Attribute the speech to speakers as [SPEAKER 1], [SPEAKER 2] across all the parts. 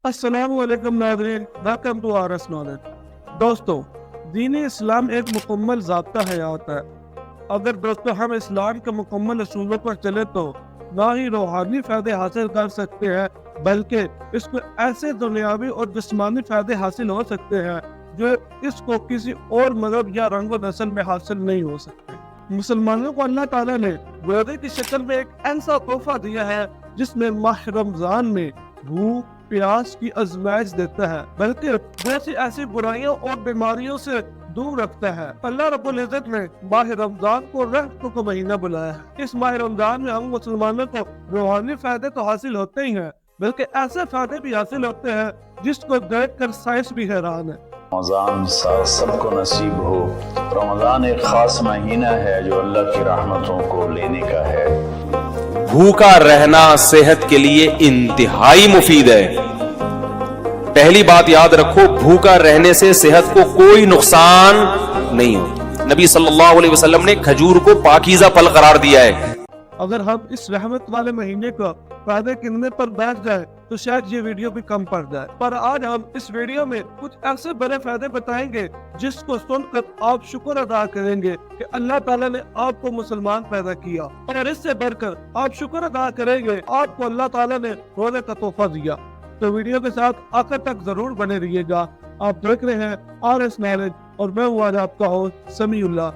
[SPEAKER 1] السلام علیکم ناظرین، welcome to R S knowledge. دوستو، دین اسلام ایک مکمل ضابطہ حیات ہے۔ اگر دوستو ہم اسلام کے مکمل اصولوں پر چلے تو نہ ہی روحانی فائدے حاصل کر سکتے ہیں بلکہ اس کو ایسے دنیاوی اور جسمانی فائدے حاصل ہو سکتے ہیں جو اس کو کسی اور مذہب یا رنگ و نسل میں حاصل نہیں ہو سکتے۔ مسلمانوں کو اللہ تعالیٰ نے وعدے کی شکل میں ایک ایسا تحفہ دیا ہے جس میں ماہ رمضان میں بھوک پیاس کی آزمائش دیتا ہے، بلکہ جیسی ایسی برائیوں اور بیماریوں سے دور رکھتا ہے۔ اللہ رب العزت نے ماہ رمضان کو رحمتوں کا مہینہ بلایا ہے۔ اس ماہ رمضان میں ہم مسلمانوں کو روحانی فائدے تو حاصل ہوتے ہی ہیں بلکہ ایسے فائدے بھی حاصل ہوتے ہیں جس کو دیکھ کر سائنس بھی حیران ہے۔
[SPEAKER 2] رمضان سب کو نصیب ہو۔ رمضان ایک خاص مہینہ ہے جو اللہ کی رحمتوں کو لینے کا ہے۔
[SPEAKER 3] بھوکا رہنا صحت کے لیے انتہائی مفید ہے۔ پہلی بات یاد رکھو، بھوکا رہنے سے صحت کو کوئی نقصان نہیں ہوتا۔ نبی صلی اللہ علیہ وسلم نے کھجور کو پاکیزہ پھل قرار دیا ہے۔
[SPEAKER 1] اگر ہم اس رحمت والے مہینے کو فائدے گننے پر بیٹھ جائیں تو شاید یہ ویڈیو بھی کم پڑ جائے، پر آج ہم اس ویڈیو میں کچھ ایسے بڑے فائدے بتائیں گے جس کو سن کر آپ شکر ادا کریں گے کہ اللہ تعالیٰ نے آپ کو مسلمان پیدا کیا، اور اس سے بڑھ کر آپ شکر ادا کریں گے آپ کو اللہ تعالیٰ نے روزے کا تحفہ دیا۔ تو ویڈیو کے ساتھ آخر تک ضرور بنے رہیے گا۔ آپ دیکھ رہے ہیں آر ایس نالج اور میں ہوں آج آپ کا ہوسٹ سمیع اللہ۔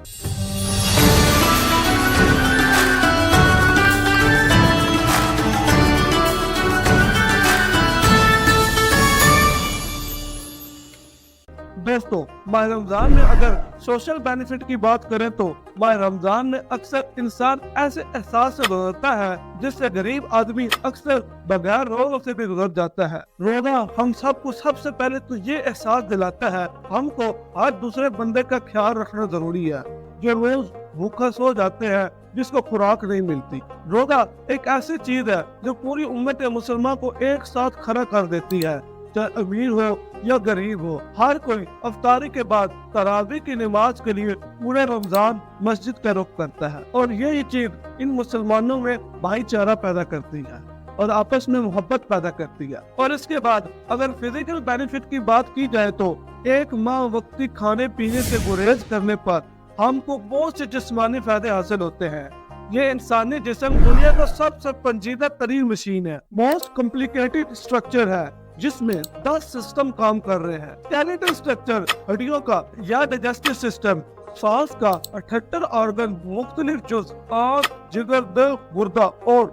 [SPEAKER 1] دوستو، ماہ رمضان میں اگر سوشل بینیفٹ کی بات کریں تو ماہ رمضان میں اکثر انسان ایسے احساس سے گزرتا ہے جس سے غریب آدمی اکثر بغیر روزوں سے بھی گزر جاتا ہے۔ روزہ ہم سب کو سب سے پہلے تو یہ احساس دلاتا ہے ہم کو ہر دوسرے بندے کا خیال رکھنا ضروری ہے جو روز بھوکا سو جاتے ہیں، جس کو خوراک نہیں ملتی۔ روزہ ایک ایسی چیز ہے جو پوری امت مسلمہ کو ایک ساتھ کھڑا کر دیتی ہے، چاہے امیر ہو یا غریب ہو۔ ہر کوئی افطاری کے بعد تراویح کی نماز کے لیے پورے رمضان مسجد کا رخ کرتا ہے، اور یہی چیز ان مسلمانوں میں بھائی چارہ پیدا کرتی ہے اور آپس میں محبت پیدا کرتی ہے۔ اور اس کے بعد اگر فزیکل بینیفٹ کی بات کی جائے تو ایک ماہ وقتی کھانے پینے سے گریز کرنے پر ہم کو بہت سے جسمانی فائدے حاصل ہوتے ہیں۔ یہ انسانی جسم دنیا کا سب سے پیچیدہ ترین مشین ہے، موسٹ کمپلیکیٹڈ اسٹرکچر ہے جس میں 10 سسٹم کام کر رہے ہیں۔ اسکیلیٹل اسٹرکچر ہڈیوں کا یا ڈائجسٹو سسٹم، سانس کا 78 آرگن، مختلف جز، آنکھ، جگر، دل، گردہ اور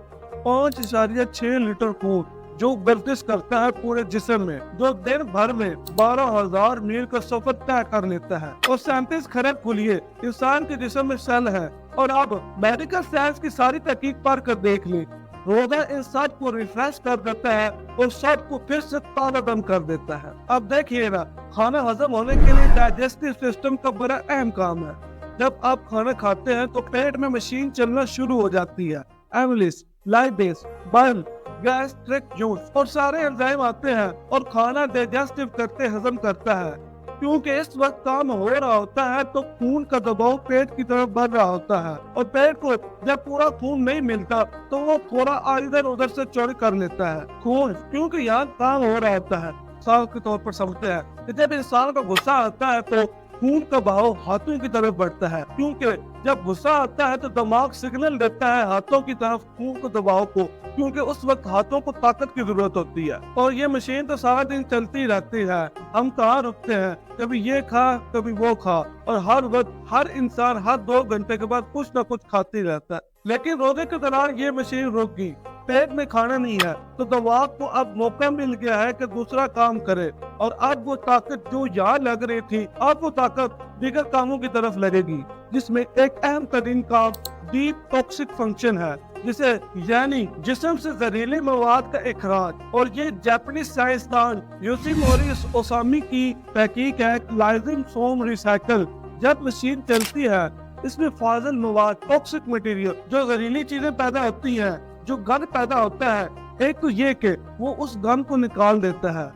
[SPEAKER 1] 5.6 لیٹر خون جو گردش کرتا ہے پورے جسم میں، جو دن بھر میں 12,000 میل کا سفر طے کر لیتا ہے، اور 37 کھرب کھلیے انسان کے جسم میں سیل ہے۔ اور اب میڈیکل سائنس کی ساری تحقیق پر کر دیکھ لیں، روزہ انسان کو ریفریش کر دیتا ہے اور سب کو پھر سے تازہ دم کر دیتا ہے۔ اب دیکھیے نا، کھانا ہضم ہونے کے لیے ڈائجسٹو سسٹم کا بڑا اہم کام ہے۔ جب آپ کھانا کھاتے ہیں تو پیٹ میں مشین چلنا شروع ہو جاتی ہے، ایملیس، لائبیز، بائل، گیسٹرک جوس اور سارے انزائم آتے ہیں اور کھانا ڈائجسٹو کرتے ہضم کرتا ہے۔ کیونکہ اس وقت کام ہو رہا ہوتا ہے تو خون کا دباؤ پیٹ کی طرف بڑھ رہا ہوتا ہے، اور پیٹ کو جب پورا خون نہیں ملتا تو وہ تھوڑا ادھر ادھر سے چوری کر لیتا ہے خون، کیونکہ یہاں کام ہو رہا ہوتا ہے۔ مثال کے طور پر سمجھتے ہیں کہ جب انسان کو غصہ آتا ہے تو خون کا بہاؤ ہاتھوں کی طرف بڑھتا ہے، کیونکہ جب غصہ آتا ہے تو دماغ سگنل دیتا ہے ہاتھوں کی طرف خون کو دباؤ کو، کیونکہ اس وقت ہاتھوں کو طاقت کی ضرورت ہوتی ہے۔ اور یہ مشین تو سارا دن چلتی رہتی ہے، ہم کہاں رکتے ہیں، کبھی یہ کھا کبھی وہ کھا، اور ہر وقت ہر انسان ہر 2 گھنٹے کے بعد کچھ نہ کچھ کھاتی رہتا ہے۔ لیکن روزے کے دوران یہ مشین رک گئی، پیٹ میں کھانا نہیں ہے تو دماغ کو اب موقع مل گیا ہے کہ دوسرا کام کرے، اور اب وہ طاقت جو یہاں لگ رہی تھی اب وہ طاقت دیگر کاموں کی طرف لگے گی، جس میں ایک اہم ترین کام ڈیپ ٹاکسک فنکشن ہے، جسے یعنی جسم سے زہریلے مواد کا اخراج۔ اور یہ جاپنیز سائنسدان یوشیموری اوسامی کی تحقیق ہے، لائزم سوم ریسائیکل۔ جب مشین چلتی ہے اس میں فاضل مواد، ٹاکسک مٹیریل، جو زہریلی چیزیں پیدا ہوتی ہیں، جو گند پیدا ہوتا ہے، ایک تو یہ کہ وہ اس گند کو نکال دیتا ہے۔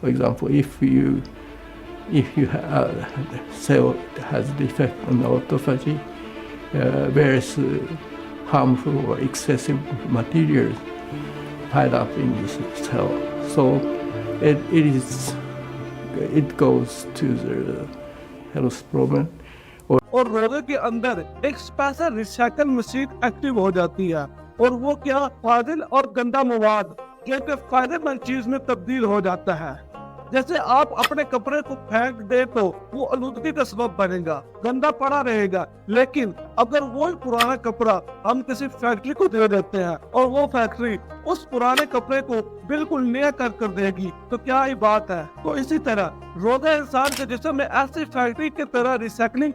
[SPEAKER 4] For example, if you have the cell that has the effect on the autophagy, various harmful or excessive materials pile up in the cell. So it goes to the health problem.
[SPEAKER 1] اور روزے کے اندر ایک special recycle machine active ہو جاتی ہے، اور وہ کیا فاضل اور گندا مواد جو کہ فائدہ مند چیز میں تبدیل ہو جاتا ہے۔ جیسے آپ اپنے کپڑے کو پھینک دے تو وہ آلودگی کا سبب بنے گا، گندا پڑا رہے گا، لیکن اگر وہ پرانا کپڑا ہم کسی فیکٹری کو دے دیتے ہیں اور وہ فیکٹری اس پرانے کپڑے کو بالکل نیا کر دے گی تو کیا ہی بات ہے۔ تو اسی طرح روزہ انسان کے جسم میں ایسی فیکٹری کی طرح ریسائکلنگ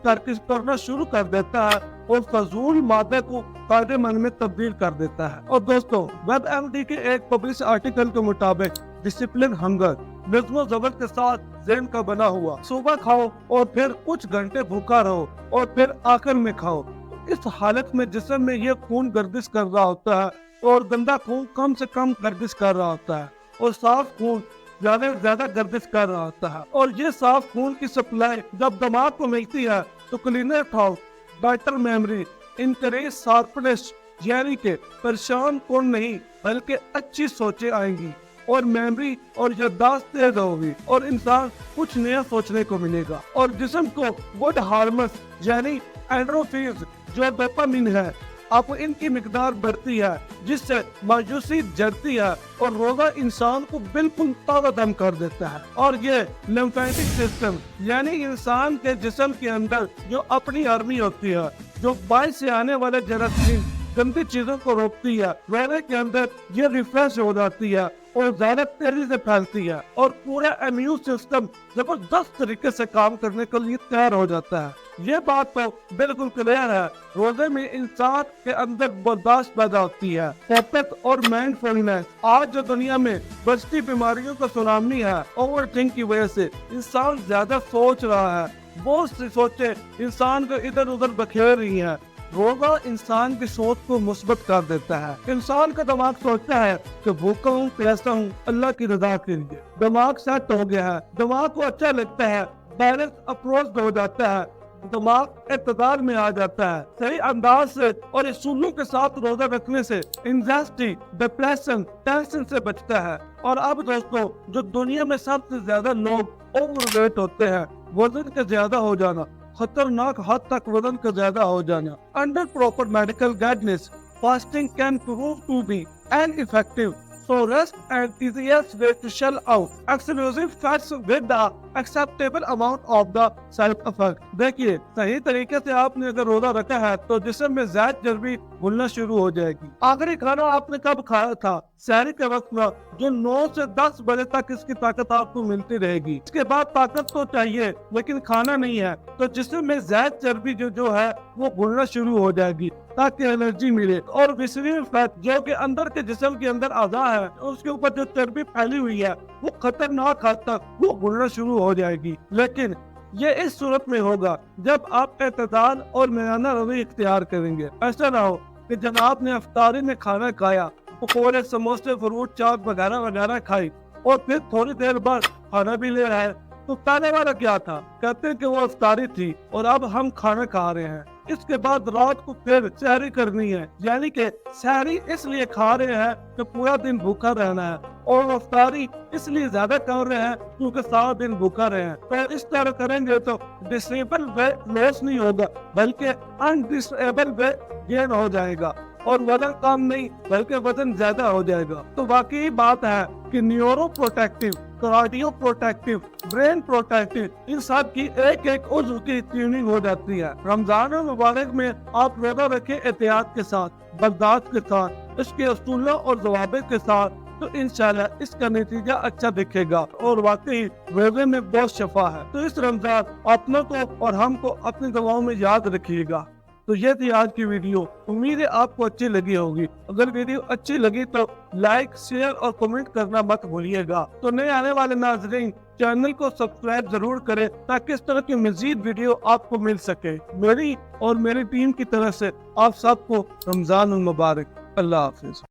[SPEAKER 1] کرنا شروع کر دیتا ہے اور فضول مادے کو فائدے مند میں تبدیل کر دیتا ہے۔ اور دوستوں، ویب ایم ڈی کے ایک پبلش آرٹیکل کے مطابق ڈسپلن ہنگر نظم و ضبط کے ساتھ ذہن کا بنا ہوا، صبح کھاؤ اور پھر کچھ گھنٹے بھوکا رہو اور پھر آخر میں کھاؤ۔ اس حالت میں جسم میں یہ خون گردش کر رہا ہوتا ہے اور گندا خون کم سے کم گردش کر رہا ہوتا ہے اور صاف خون زیادہ سے زیادہ گردش کر رہا ہوتا ہے۔ اور یہ صاف خون کی سپلائی جب دماغ کو ملتی ہے تو cleaner thought, better memory, increase شارپنس، یعنی کہ پریشان کون نہیں بلکہ اچھی سوچیں آئیں گی اور میموری اور یادداشت تیز ہوگی اور انسان کچھ نیا سوچنے کو ملے گا، اور جسم کو گڈ ہارمونز یعنی اینڈروفینز جو ڈوپامین ہے اب ان کی مقدار بڑھتی ہے، جس سے مایوسی جڑتی ہے اور روزہ انسان کو بالکل تازہ دم کر دیتا ہے۔ اور یہ لیمفیٹک سسٹم یعنی انسان کے جسم کے اندر جو اپنی آرمی ہوتی ہے جو باہر سے آنے والے جراثیم گندی چیزوں کو روکتی ہے، ویرے کے اندر یہ ریفریش ہو جاتی ہے اور زیادہ تیزی سے پھیلتی ہے اور پورا امیون سسٹم زبردست طریقے سے کام کرنے کے لیے تیار ہو جاتا ہے۔ یہ بات تو بالکل کلیئر ہے، روزے میں انسان کے اندر برداشت پیدا ہوتی ہے، فوکس اور مائنڈ فلنس۔ آج جو دنیا میں بڑھتی بیماریوں کا سونامی ہے، اوور تھنک کی وجہ سے انسان زیادہ سوچ رہا ہے، بہت سی سوچیں انسان کو ادھر ادھر بکھیر رہی ہیں۔ روزہ انسان کی سوچ کو مثبت کر دیتا ہے۔ انسان کا دماغ سوچتا ہے کہ بھوکا ہوں پیاسا ہوں اللہ کی رضا کے لیے، دماغ سیٹ ہو گیا ہے، دماغ کو اچھا لگتا ہے، بیلنس اپروچ ہو جاتا ہے، دماغ اعتدال میں آ جاتا ہے۔ صحیح انداز سے اور اصولوں کے ساتھ روزہ رکھنے سے انزائٹی، ڈپریشن، ٹینشن سے بچتا ہے۔ اور اب دوستوں، جو دنیا میں سب سے زیادہ لوگ اوور ویٹ ہوتے ہیں، وزن کا زیادہ ہو جانا، خطرناک حد تک وزن کا زیادہ ہو جانا، under proper medical guidance fasting can prove to be an effective so rest and easiest way to shell out exclusive fats with the acceptable amount of the side effect۔ دیکھیے، صحیح طریقے سے آپ نے اگر روزہ رکھا ہے تو جسم میں زائد چربی گھلنا شروع ہو جائے گی۔ آخری کھانا آپ نے کب کھایا تھا؟ سحری کے وقت میں، جو 9 سے 10 بجے تک اس کی طاقت آپ کو ملتی رہے گی۔ اس کے بعد طاقت تو چاہیے لیکن کھانا نہیں ہے، تو جسم میں زائد چربی جو ہے وہ گھلنا شروع ہو جائے گی تاکہ انرجی ملے۔ اور وسیریل فیٹ جو کہ اندر کے جسم کے اندر اعضاء ہے، اس کے اوپر جو چربی پھیلی ہوئی ہے وہ خطرناک حد تک وہ گھلنا شروع ہو جائے گی۔ لیکن یہ اس صورت میں ہوگا جب آپ اعتدال اور میانہ روی اختیار کریں گے۔ ایسا نہ ہو کہ جب آپ نے افطاری میں کھانا کھایا، پکوڑے، سموسے، فروٹ چاٹ وغیرہ کھائی اور پھر تھوڑی دیر بعد کھانا بھی لے رہے ہیں، تو پہلے والا کیا تھا؟ کہتے ہیں کہ وہ افطاری تھی اور اب ہم کھانا کھا رہے ہیں۔ اس کے بعد رات کو پھر سحری کرنی ہے، یعنی کہ سحری اس لیے کھا رہے ہیں کہ پورا دن بھوکا رہنا ہے، اور افطاری اس لیے زیادہ کر رہے ہیں کیونکہ سارا دن بھوکا رہے ہیں۔ تو اس طرح کریں گے تو ڈسیبل وے لاس نہیں ہوگا بلکہ ان ڈسیبل وے گین ہو جائے گا، اور وزن کم نہیں بلکہ وزن زیادہ ہو جائے گا۔ تو واقعی بات ہے کہ neuro protective, cardio protective, brain protective, ان سب کی ایک ایک عضو کی ٹیوننگ ہو جاتی ہے۔ رمضان المبارک میں آپ روزہ رکھیں احتیاط کے ساتھ، برداشت کے ساتھ، اس کے اصولوں اور ضوابط کے ساتھ، تو انشاءاللہ اس کا نتیجہ اچھا دکھے گا، اور واقعی روزے میں بہت شفا ہے۔ تو اس رمضان اپنوں کو اور ہم کو اپنی دعاؤں میں یاد رکھیے گا۔ تو یہ تھی آج کی ویڈیو، امید ہے آپ کو اچھی لگی ہوگی۔ اگر ویڈیو اچھی لگی تو لائک، شیئر اور کمنٹ کرنا مت بھولیے گا۔ تو نئے آنے والے ناظرین چینل کو سبسکرائب ضرور کریں تاکہ اس طرح کی مزید ویڈیو آپ کو مل سکے۔ میری اور میری ٹیم کی طرف سے آپ سب کو رمضان المبارک۔ اللہ حافظ۔